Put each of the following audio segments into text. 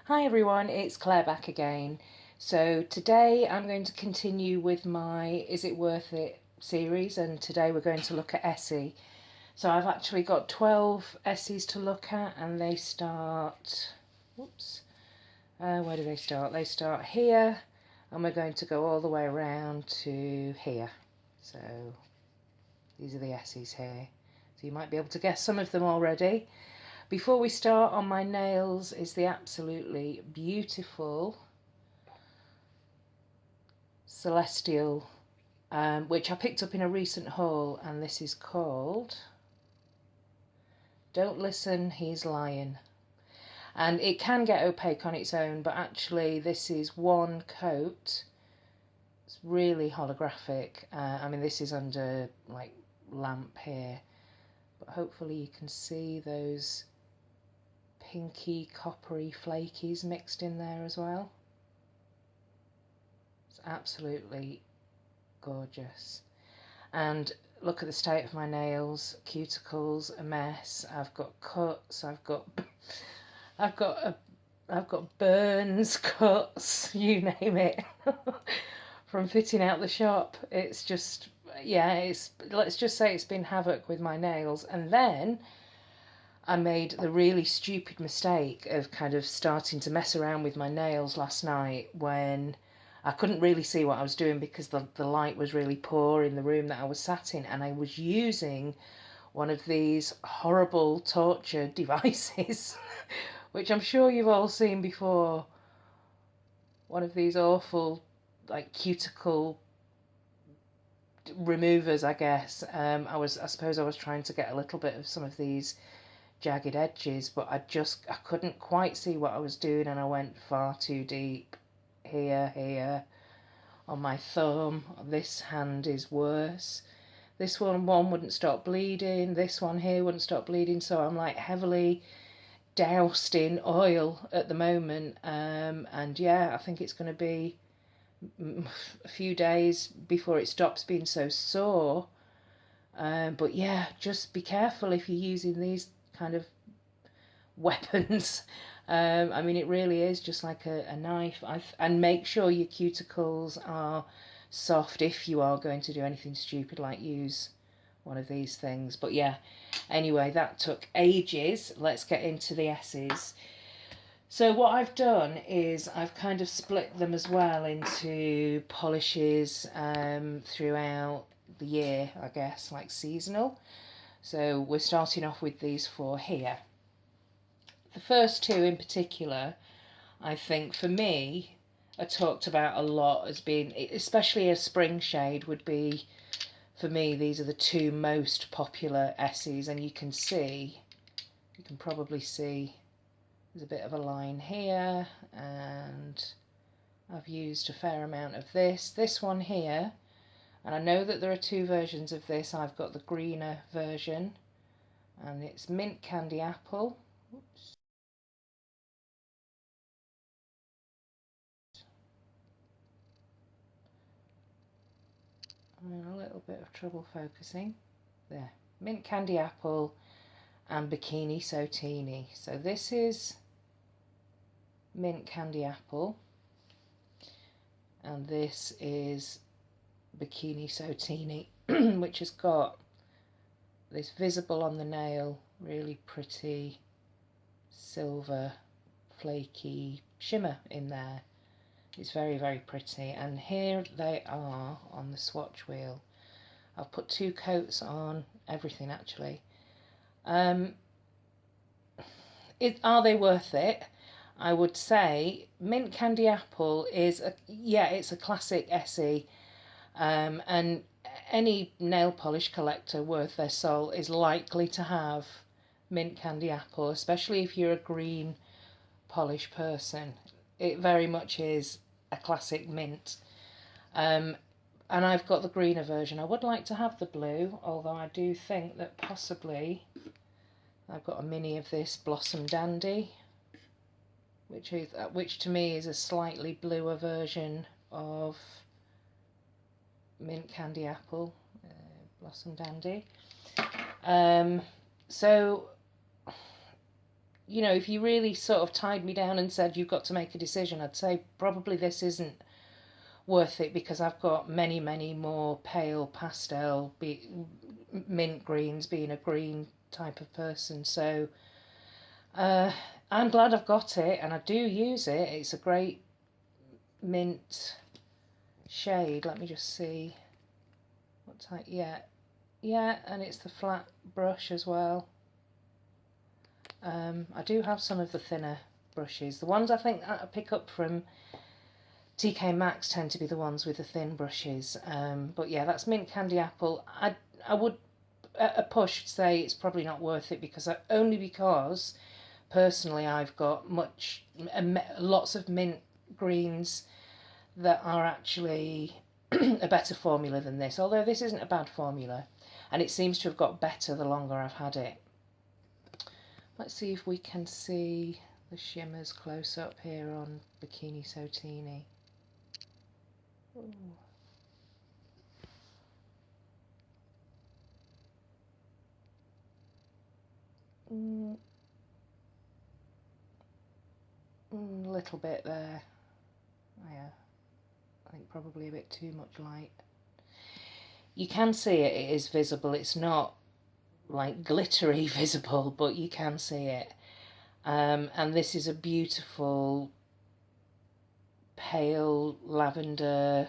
Hi everyone, it's Claire back again. So today I'm going to continue with my Is It Worth It series, and today we're going to look at Essie. So I've actually got 12 Essies to look at, and they start, where do they start? They start here, and we're going to go all the way around to here. So these are the Essies here. So you might be able to guess some of them already. Before we start, on my nails is the absolutely beautiful Celestial, which I picked up in a recent haul, and this is called Don't Listen, He's Lying. And it can get opaque on its own, but actually this is one coat. It's really holographic. I mean, this is under like lamp here, but hopefully you can see those pinky, coppery flakies mixed in there as well. It's absolutely gorgeous. And look at the state of my nails, cuticles, a mess. I've got cuts, I've got burns, cuts, you name it. From fitting out the shop. It's just, yeah, let's just say it's been havoc with my nails. And then I made the really stupid mistake of kind of starting to mess around with my nails last night when I couldn't really see what I was doing because the light was really poor in the room that I was sat in, and I was using one of these horrible torture devices, which I'm sure you've all seen before. One of these awful, like, cuticle removers, I guess. I suppose I was trying to get a little bit of some of these jagged edges, but I couldn't quite see what I was doing, and I went far too deep. Here, on my thumb. This hand is worse. This one wouldn't stop bleeding. This one here wouldn't stop bleeding. So I'm like heavily doused in oil at the moment. And yeah, I think it's going to be a few days before it stops being so sore. But yeah, just be careful if you're using these kind of weapons. I mean, it really is just like a knife. And make sure your cuticles are soft if you are going to do anything stupid like use one of these things. But yeah, anyway, that took ages. Let's get into the S's. So what I've done is I've kind of split them as well into polishes throughout the year, I guess, like seasonal. So we're starting off with these four here. The first two in particular, I think for me, are talked about a lot as being, especially a spring shade would be, for me, these are the two most popular Essies, and you can probably see there's a bit of a line here, and I've used a fair amount of this one here, and I know that there are two versions of this. I've got the greener version, and it's mint candy apple. Oops. A little bit of trouble focusing. There. Mint candy apple and bikini sotini. So this is mint candy apple, and this is bikini sotini, which has got this visible on the nail, really pretty silver flaky shimmer in there. It's very, very pretty. And here they are on the swatch wheel. I've put two coats on everything actually. Are they worth it? I would say mint candy apple is it's a classic Essie, and any nail polish collector worth their salt is likely to have mint candy apple, especially if you're a green polish person. It very much is a classic mint. And I've got the greener version. I would like to have the blue, although I do think that possibly I've got a mini of this Blossom Dandy, which to me is a slightly bluer version of mint candy apple, Blossom Dandy. So you know, if you really sort of tied me down and said you've got to make a decision, I'd say probably this isn't worth it because I've got many, many more pale pastel, mint greens, being a green type of person. So uh, I'm glad I've got it and I do use it. It's a great mint shade. Let me just see what type. Yeah, and it's the flat brush as well. I do have some of the thinner brushes. The ones I think I pick up from TK Maxx tend to be the ones with the thin brushes. But yeah, that's mint candy apple. I would at a push say it's probably not worth it only because personally I've got lots of mint greens that are actually a better formula than this. Although this isn't a bad formula, and it seems to have got better the longer I've had it. Let's see if we can see the shimmers close up here on Bikini Sotini. A little bit there. Yeah, I think probably a bit too much light. You can see it, it is visible. It's not like glittery visible, but you can see it. And this is a beautiful pale lavender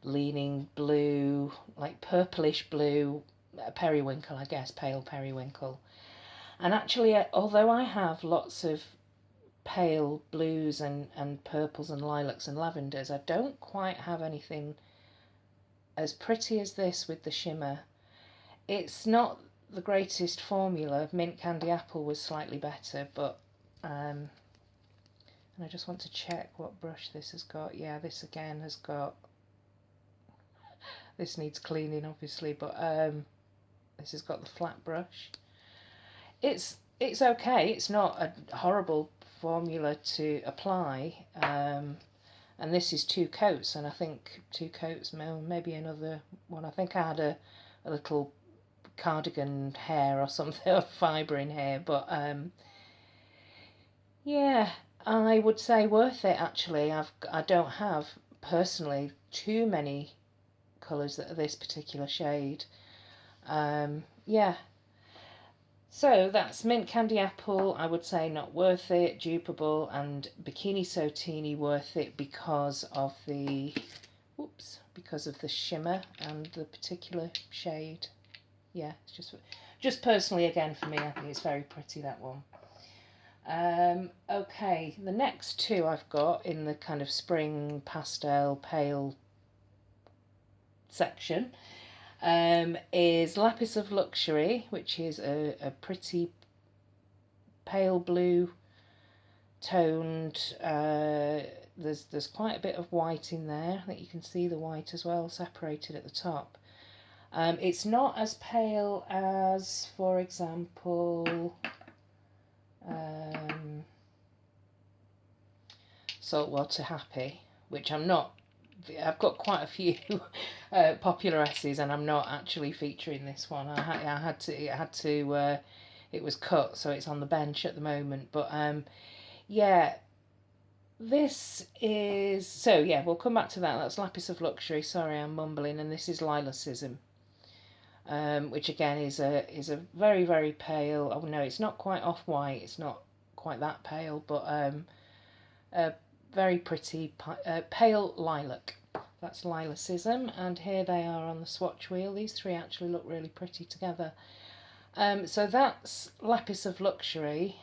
leaning blue, like purplish blue, periwinkle, I guess, pale periwinkle. And actually, although I have lots of pale blues and purples and lilacs and lavenders, I don't quite have anything as pretty as this with the shimmer. It's not the greatest formula. Mint Candy Apple was slightly better, but and I just want to check what brush this has got. Yeah, this again has got, this needs cleaning obviously, but this has got the flat brush. It's okay. It's not a horrible formula to apply. And this is 2 coats, and I think 2 coats, maybe another one. I think I had a little cardigan hair or something, or fibre in here, but yeah, I would say worth it actually. I don't have personally too many colours that are this particular shade. Yeah, so that's Mint Candy Apple, I would say not worth it, dupable, and Bikini Sotini worth it because of the shimmer and the particular shade. Yeah, it's just personally, again, for me, I think it's very pretty, that one. Okay, the next two I've got in the kind of spring pastel pale section is Lapis of Luxury, which is a pretty pale blue toned. There's quite a bit of white in there. I think you can see the white as well, separated at the top. It's not as pale as, for example, Saltwater Happy, which I'm not. I've got quite a few popular Essies, and I'm not actually featuring this one. I had to. It was cut, so it's on the bench at the moment. But yeah, this is so. Yeah, we'll come back to that. That's Lapis of Luxury. Sorry, I'm mumbling. And this is Lilacism, which again is a very, very pale. Oh no, it's not quite off white. It's not quite that pale, but a very pretty pale lilac. That's Lilacism, and here they are on the swatch wheel. These three actually look really pretty together. So that's Lapis of Luxury,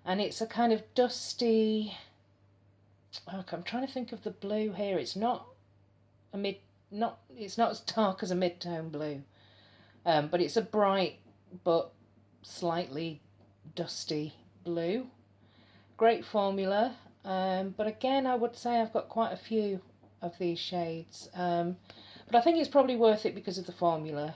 and it's a kind of dusty. Oh, I'm trying to think of the blue here. It's not it's not as dark as a mid-tone blue, but it's a bright but slightly dusty blue. Great formula. But again, I would say I've got quite a few of these shades. But I think it's probably worth it because of the formula.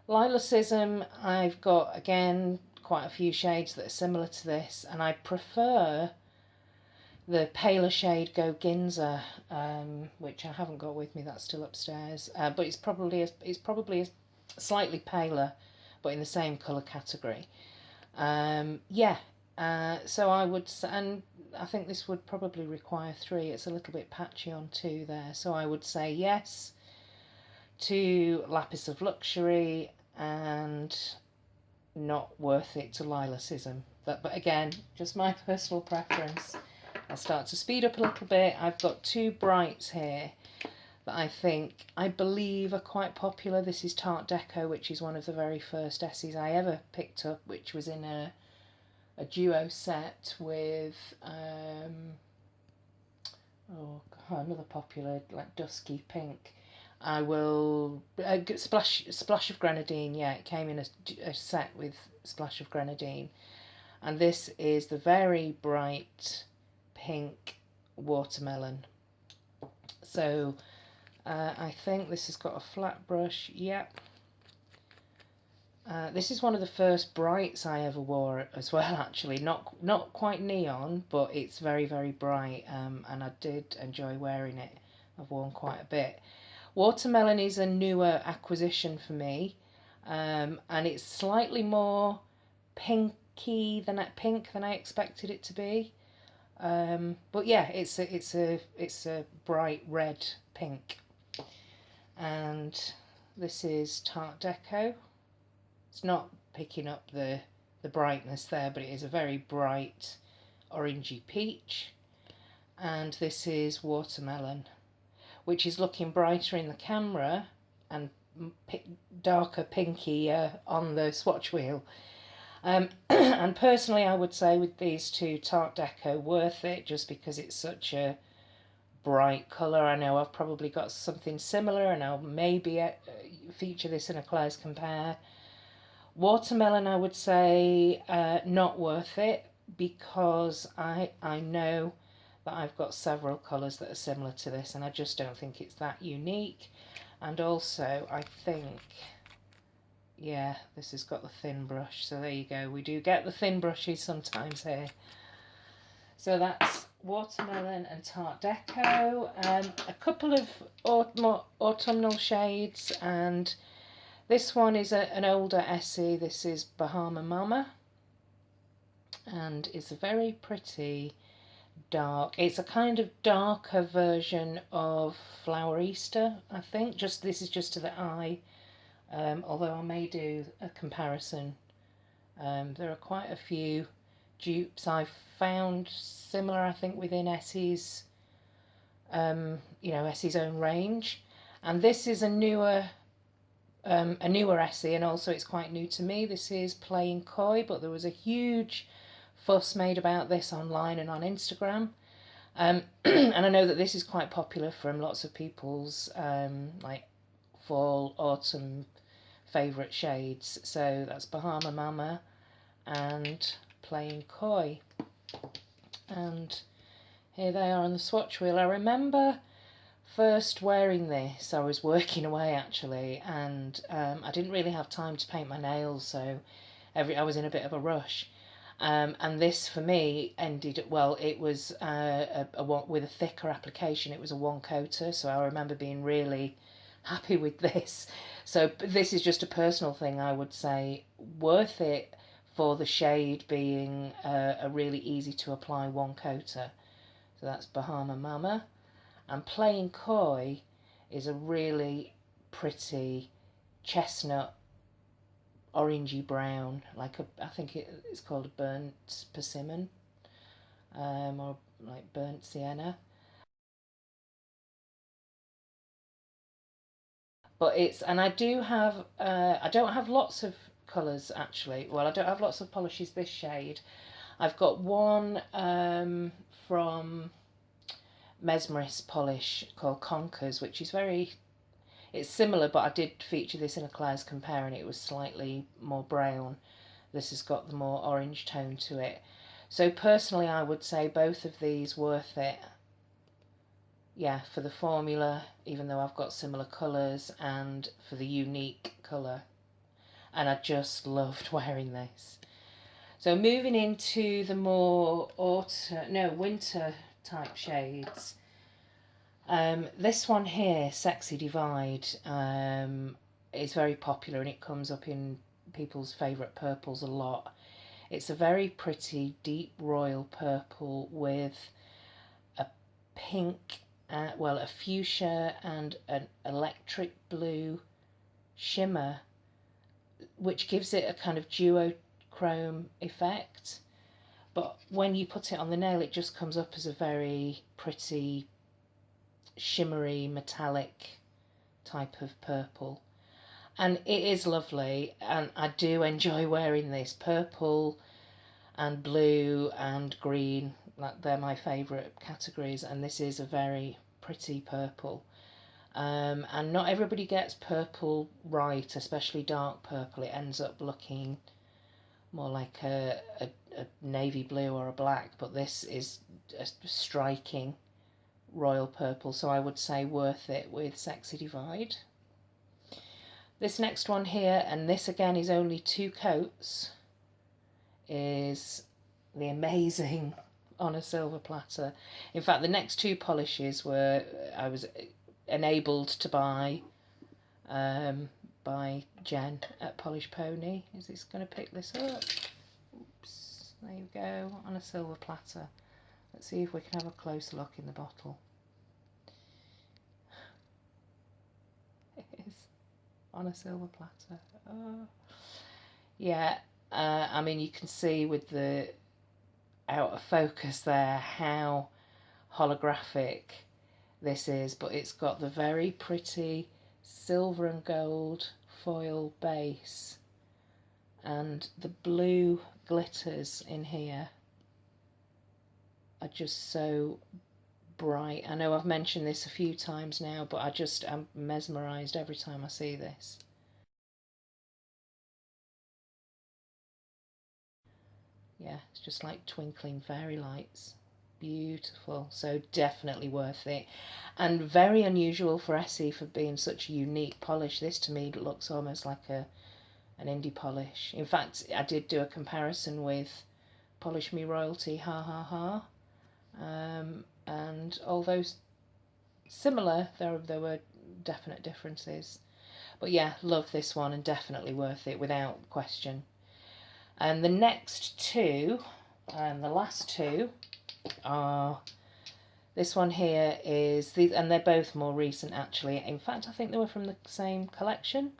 Lilacism, I've got, again, quite a few shades that are similar to this. And I prefer the paler shade Go Ginza, which I haven't got with me. That's still upstairs. But it's probably slightly paler, but in the same colour category. Yeah. So I would, and I think this would probably require 3. It's a little bit patchy on 2 there. So I would say yes to Lapis of Luxury and not worth it to Lilacism. But again, just my personal preference. I'll start to speed up a little bit. I've got 2 brights here that I believe are quite popular. This is Tarte Deco, which is one of the very first Essies I ever picked up, which was in a duo set with another popular, like dusky pink. I will splash of grenadine. Yeah, it came in a set with splash of grenadine, and this is the very bright pink watermelon. So I think this has got a flat brush. Yep. This is one of the first brights I ever wore as well, actually. Not quite neon, but it's very, very bright, and I did enjoy wearing it. I've worn quite a bit. Watermelon is a newer acquisition for me, and it's slightly more pink than I expected it to be. But yeah, it's a bright red pink, and this is Tarte Deco. It's not picking up the brightness there, but it is a very bright orangey peach. And this is watermelon, which is looking brighter in the camera and darker pinky on the swatch wheel. And personally, I would say with these 2, Tarte Deco, worth it, just because it's such a bright colour. I know I've probably got something similar, and I'll maybe feature this in a Claire's Compare. Watermelon, I would say not worth it, because I know that I've got several colours that are similar to this, and I just don't think it's that unique. And also, I think, yeah, this has got the thin brush, so there you go. We do get the thin brushes sometimes here. So that's watermelon and Tarte Deco. A couple of more autumnal shades, and this one is an older Essie. This is Bahama Mama, and it's a very pretty dark. It's a kind of darker version of Flower Easter, I think. This is just to the eye, although I may do a comparison. There are quite a few dupes I've found similar, I think, within Essie's, Essie's own range, and this is a newer Essie, and also it's quite new to me. This is Playing Coy, but there was a huge fuss made about this online and on Instagram, and I know that this is quite popular from lots of people's like fall, autumn favourite shades. So that's Bahama Mama and Playing Coy, and here they are on the swatch wheel. I remember first wearing this, I was working away actually, and I didn't really have time to paint my nails, so I was in a bit of a rush. And this for me ended, well, it was with a thicker application. It was a 1-coater, so I remember being really happy with this. So this is just a personal thing, I would say, worth it for the shade being a really easy to apply 1-coater. So that's Bahama Mama. And Playing Coy is a really pretty chestnut, orangey brown, I think it's called a burnt persimmon, or like burnt sienna. But and I don't have lots of colours actually. Well, I don't have lots of polishes this shade. I've got one from Mesmerist polish called Conkers, which is it's similar, but I did feature this in a Claire's Compare, and it was slightly more brown. This has got the more orange tone to it. So personally, I would say both of these worth it. Yeah, for the formula, even though I've got similar colours, and for the unique colour. And I just loved wearing this. So moving into the more winter type shades. This one here, Sexy Divide, is very popular, and it comes up in people's favourite purples a lot. It's a very pretty deep royal purple with a pink, well, a fuchsia and an electric blue shimmer, which gives it a kind of duochrome effect. But when you put it on the nail, it just comes up as a very pretty, shimmery, metallic type of purple. And it is lovely, and I do enjoy wearing this. Purple and blue and green, they're my favourite categories, and this is a very pretty purple. And not everybody gets purple right, especially dark purple. It ends up looking more like a navy blue or a black, but this is a striking royal purple, so I would say worth it with Sexy Divide. This next one here, and this again is only 2 coats, is the amazing On a Silver Platter. In fact, the next 2 polishes I was enabled to buy by Jen at Polish Pony. Is this going to pick this up? Oops, there you go, On a Silver Platter. Let's see if we can have a closer look in the bottle. It is On a Silver Platter. Oh. Yeah, I mean, you can see with the out of focus there how holographic this is, but it's got the very pretty silver and gold foil base, and the blue glitters in here are just so bright. I know I've mentioned this a few times now, but I'm mesmerised every time I see this. Yeah, it's just like twinkling fairy lights. Beautiful. So definitely worth it. And very unusual for Essie for being such a unique polish. This to me looks almost like an indie polish. In fact, I did do a comparison with Polish Me Royalty Ha Ha Ha. And although similar, there were definite differences. But yeah, love this one and definitely worth it without question. And the next 2, and the last 2, are this one here is these, and they're both more recent actually. In fact, I think they were from the same collection.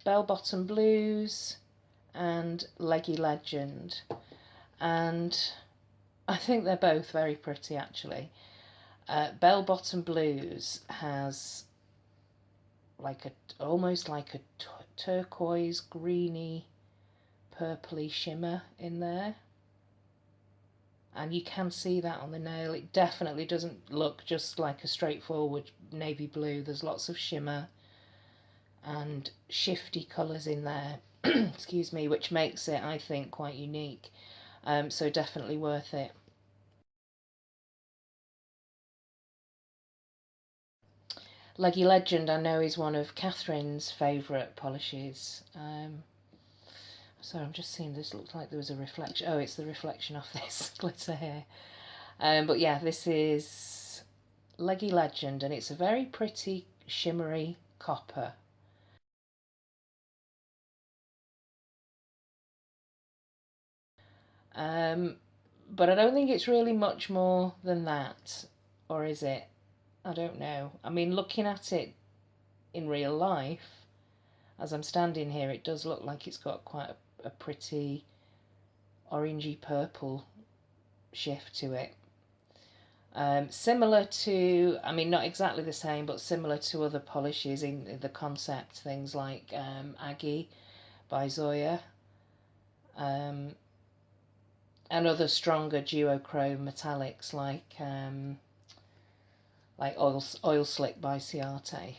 Bell Bottom Blues and Leggy Legend, and I think they're both very pretty actually. Bell Bottom Blues has almost like a turquoise greeny purpley shimmer in there, and you can see that on the nail. It definitely doesn't look just like a straightforward navy blue. There's lots of shimmer and shifty colours in there excuse me, which makes it, I think, quite unique. So definitely worth it. Leggy Legend I know is one of Catherine's favourite polishes. So I'm just seeing, this looks like there was a reflection. Oh, it's the reflection off this glitter here. But yeah, this is Leggy Legend, and it's a very pretty shimmery copper. But I don't think it's really much more than that, or is it? I don't know. I mean, looking at it in real life, as I'm standing here, it does look like it's got quite a pretty orangey purple shift to it. Similar to, I mean, not exactly the same, but similar to other polishes in the concept, things like Aggie by Zoya, and other stronger duochrome metallics like Oil Slick by Ciate.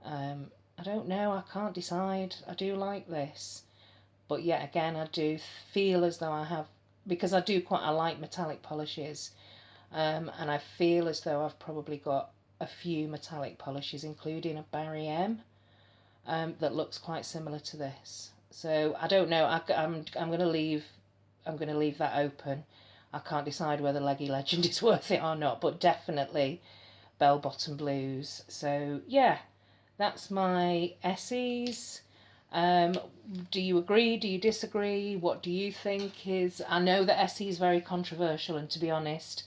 I don't know, I can't decide. I do like this, but yet again, I do feel as though I have, because I like metallic polishes, and I feel as though I've probably got a few metallic polishes, including a Barry M, that looks quite similar to this. So I don't know. I'm going to leave that open. I can't decide whether Leggy Legend is worth it or not, but definitely Bell Bottom Blues. So yeah, that's my Essie's. Do you agree? Do you disagree? What do you think is... I know that Essie is very controversial, and to be honest,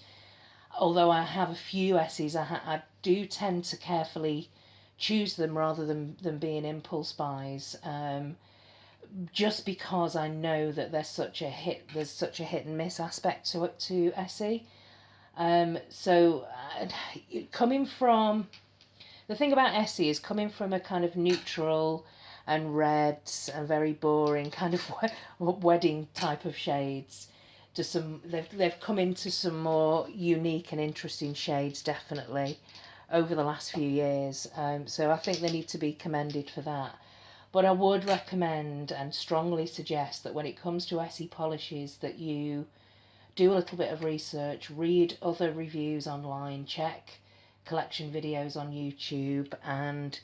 although I have a few Essies, I do tend to carefully choose them rather than being impulse buys. Just because I know that there's such a hit and miss aspect to Essie. So coming from the thing about Essie is coming from a kind of neutral and reds and very boring kind of wedding type of shades to some they've come into some more unique and interesting shades definitely over the last few years. So I think they need to be commended for that. But I would recommend and strongly suggest that when it comes to Essie polishes that you do a little bit of research, read other reviews online, check collection videos on YouTube, and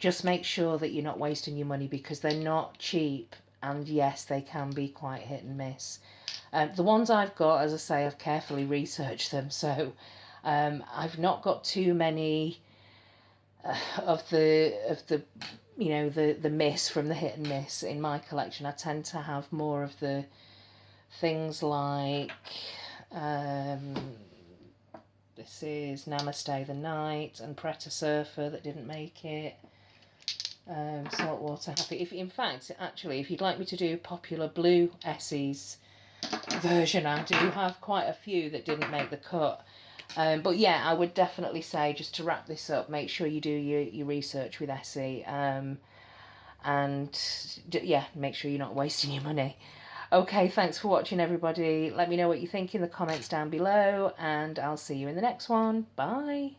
just make sure that you're not wasting your money because they're not cheap, and yes, they can be quite hit and miss. The ones I've got, as I say, I've carefully researched them, so I've not got too many of the the miss from the hit and miss in my collection. I tend to have more of the things like this is Namaste the Night and Preta Surfer that didn't make it. Saltwater Happy. If in fact, actually, if you'd like me to do popular blue Essie's version, I do have quite a few that didn't make the cut. But yeah, I would definitely say, just to wrap this up, make sure you do your research with Essie, and yeah, make sure you're not wasting your money. Okay, thanks for watching, everybody. Let me know what you think in the comments down below, and I'll see you in the next one. Bye.